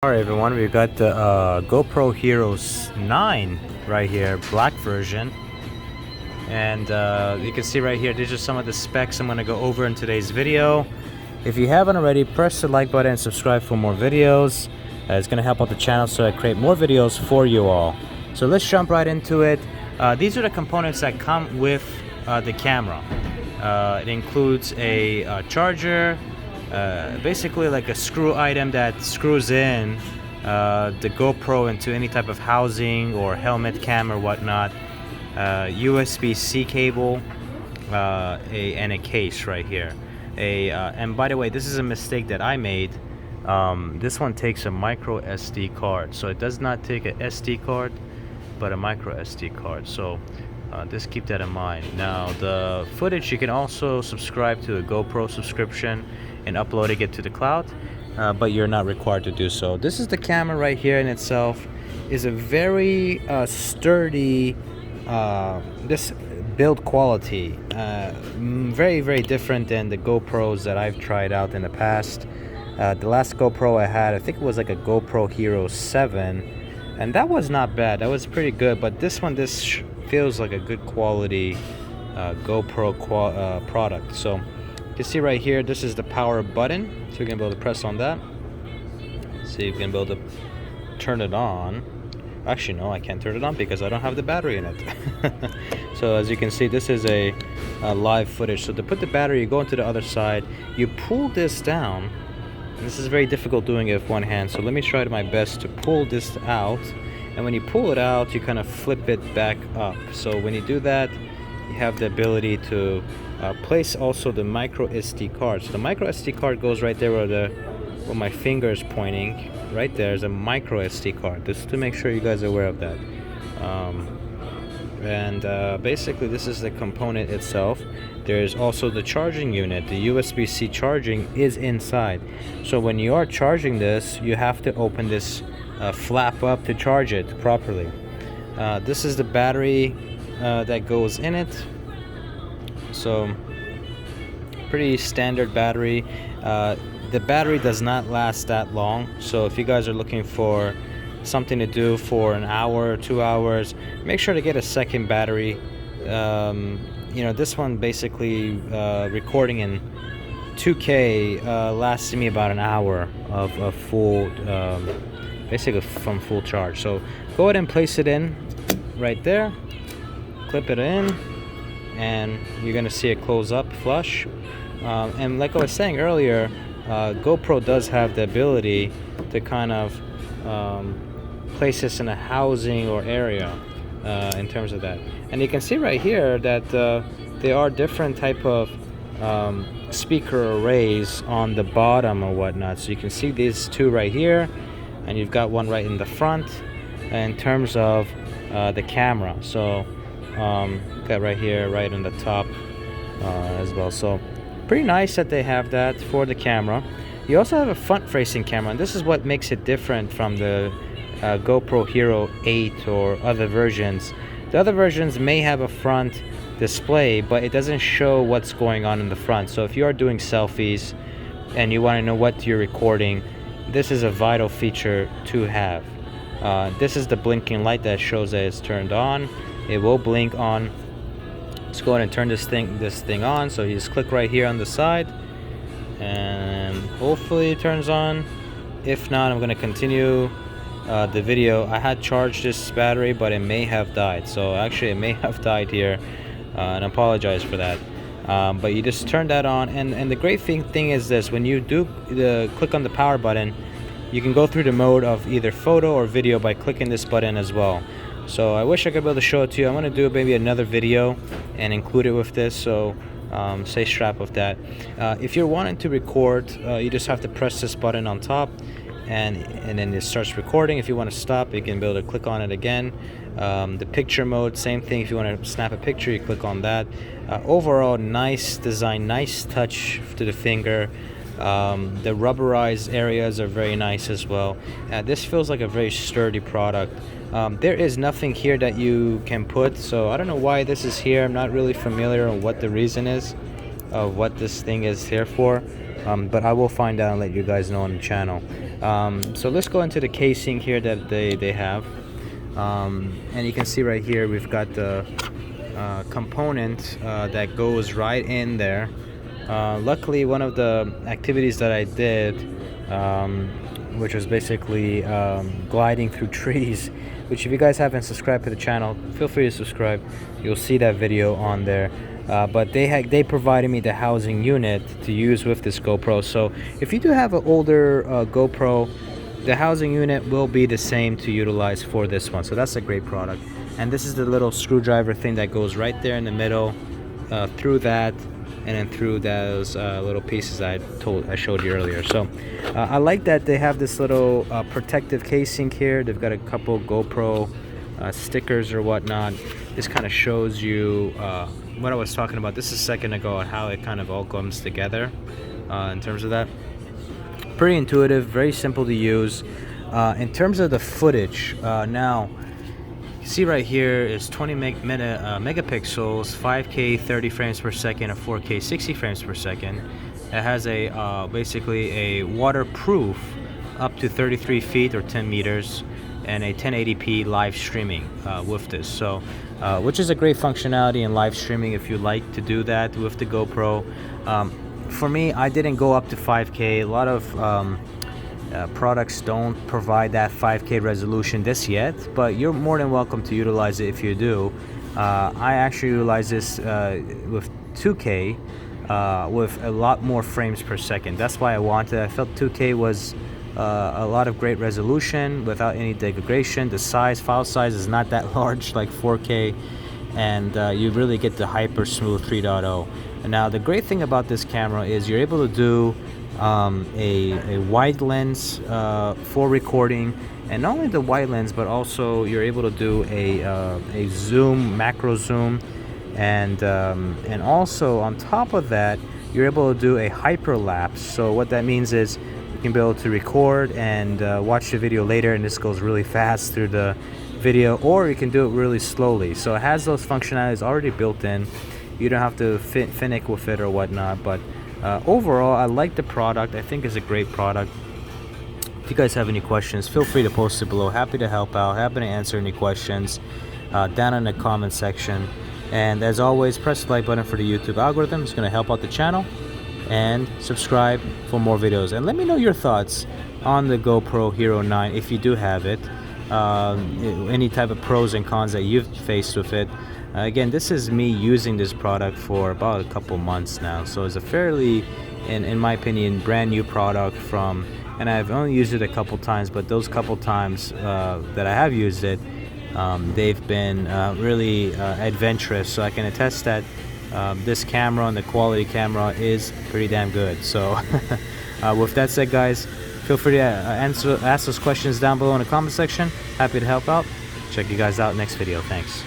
Alright everyone, we've got the GoPro HERO9 right here, black version. And you can see right here, these are some of the specs I'm going to go over in today's video. If you haven't already, press the like button and subscribe for more videos. It's going to help out the channel so I create more videos for you all. So let's jump right into it. These are the components that come with the camera. It includes a charger, basically like a screw item that screws in the GoPro into any type of housing or helmet cam or whatnot, USB-C cable, and a case right here. And by the way, this is a mistake that I made. This one takes a micro SD card, so it does not take an SD card but a micro SD card, so just keep that in mind. Now the footage, you can also subscribe to a GoPro subscription and uploading it to the cloud, but you're not required to do so. This is the camera right here in itself. Is a very sturdy, this build quality, very different than the GoPros that I've tried out in the past. The last GoPro I had, I think it was like a GoPro Hero 7, and that was not bad. That was pretty good, but this one, this feels like a good quality GoPro product. So you can see right here, this is the power button, so you're gonna be able to press on that. So you can be able to turn it on. Actually no, I can't turn it on because I don't have the battery in it. So as you can see, this is a live footage. So to put the battery, you go into the other side, you pull this down. This is very difficult doing it with one hand, so let me try my best to pull this out. And when you pull it out, you kind of flip it back up. So when you do that, you have the ability to place also the micro SD card. So the micro SD card goes right there where my finger is pointing. Right there is a micro SD card, just to make sure you guys are aware of that. Basically this is the component itself. There's also the charging unit. The USB-C charging is inside. So when you are charging this, you have to open this flap up to charge it properly. This is the battery that goes in it. So pretty standard battery. The battery does not last that long, so if you guys are looking for something to do for an hour or 2 hours, make sure to get a second battery. You know, this one basically recording in 2K lasted me about an hour of full, basically from full charge. So go ahead and place it in right there, clip it in, and you're gonna see it close up flush. And like I was saying earlier, GoPro does have the ability to kind of place this in a housing or area in terms of that. And you can see right here that there are different type of speaker arrays on the bottom or whatnot. So you can see these two right here, and you've got one right in the front in terms of the camera. So got right here, right on the top as well. So pretty nice that they have that for the camera. You also have a front-facing camera, and this is what makes it different from the GoPro Hero 8 or other versions. The other versions may have a front display, but it doesn't show what's going on in the front. So if you are doing selfies and you want to know what you're recording, this is a vital feature to have. This is the blinking light that shows that it's turned on. It will blink on. Let's go ahead and turn this thing on. So you just click right here on the side, and hopefully it turns on. If not, I'm going to continue the video. I had charged this battery, but it may have died. So actually it may have died here, and I apologize for that. But you just turn that on, and the great thing is this: when you do click on the power button, you can go through the mode of either photo or video by clicking this button as well. So I wish I could be able to show it to you. I'm going to do maybe another video and include it with this, so stay strapped with that. If you're wanting to record, you just have to press this button on top, and then it starts recording. If you want to stop, you can be able to click on it again. The picture mode, same thing. If you want to snap a picture, you click on that. Overall, nice design, nice touch to the finger. The rubberized areas are very nice as well. This feels like a very sturdy product. There is nothing here that you can put, so I don't know why this is here. I'm not really familiar on what the reason is of what this thing is here for. but I will find out and let you guys know on the channel. So let's go into the casing here that they have. And you can see right here we've got the component that goes right in there. Luckily, one of the activities that I did, which was basically gliding through trees, which if you guys haven't subscribed to the channel, feel free to subscribe. You'll see that video on there. But they provided me the housing unit to use with this GoPro. So if you do have an older GoPro, the housing unit will be the same to utilize for this one. So that's a great product. And this is the little screwdriver thing that goes right there in the middle, through that, and then through those little pieces I showed you earlier. So I like that they have this little protective casing here. They've got a couple GoPro stickers or whatnot. This kind of shows you what I was talking about just a second ago, and how it kind of all comes together in terms of that. Pretty intuitive, very simple to use. In terms of the footage, now you see right here is 20 megapixels, 5K 30 frames per second, and 4K 60 frames per second. It has a basically a waterproof up to 33 feet or 10 meters, and a 1080p live streaming with this. So which is a great functionality in live streaming if you like to do that with the GoPro. For me, I didn't go up to 5K. A lot of products don't provide that 5K resolution this yet, but you're more than welcome to utilize it if you do. I actually utilize this with 2K with a lot more frames per second. That's why I wanted. I felt 2K was a lot of great resolution without any degradation. The file size is not that large like 4K, and you really get the hyper smooth 3.0. And now the great thing about this camera is you're able to do a wide lens for recording, and not only the wide lens, but also you're able to do a zoom, macro zoom, and also on top of that you're able to do a hyperlapse. So what that means is you can be able to record and watch the video later, and this goes really fast through the video, or you can do it really slowly. So it has those functionalities already built in. You don't have to finick with it or whatnot. But overall, I like the product. I think it's a great product. If you guys have any questions, feel free to post it below. Happy to help out. Happy to answer any questions down in the comment section. And as always, press the like button for the YouTube algorithm. It's going to help out the channel. And subscribe for more videos. And let me know your thoughts on the GoPro Hero 9 if you do have it. Any type of pros and cons that you've faced with it. Again, this is me using this product for about a couple months now, so it's a fairly, in my opinion, brand new product and I've only used it a couple times, but those couple times that I have used it, they've been really adventurous. So I can attest that this camera and the quality camera is pretty damn good. So with that said, guys, feel free to ask those questions down below in the comment section. Happy to help out. Check you guys out next video. Thanks.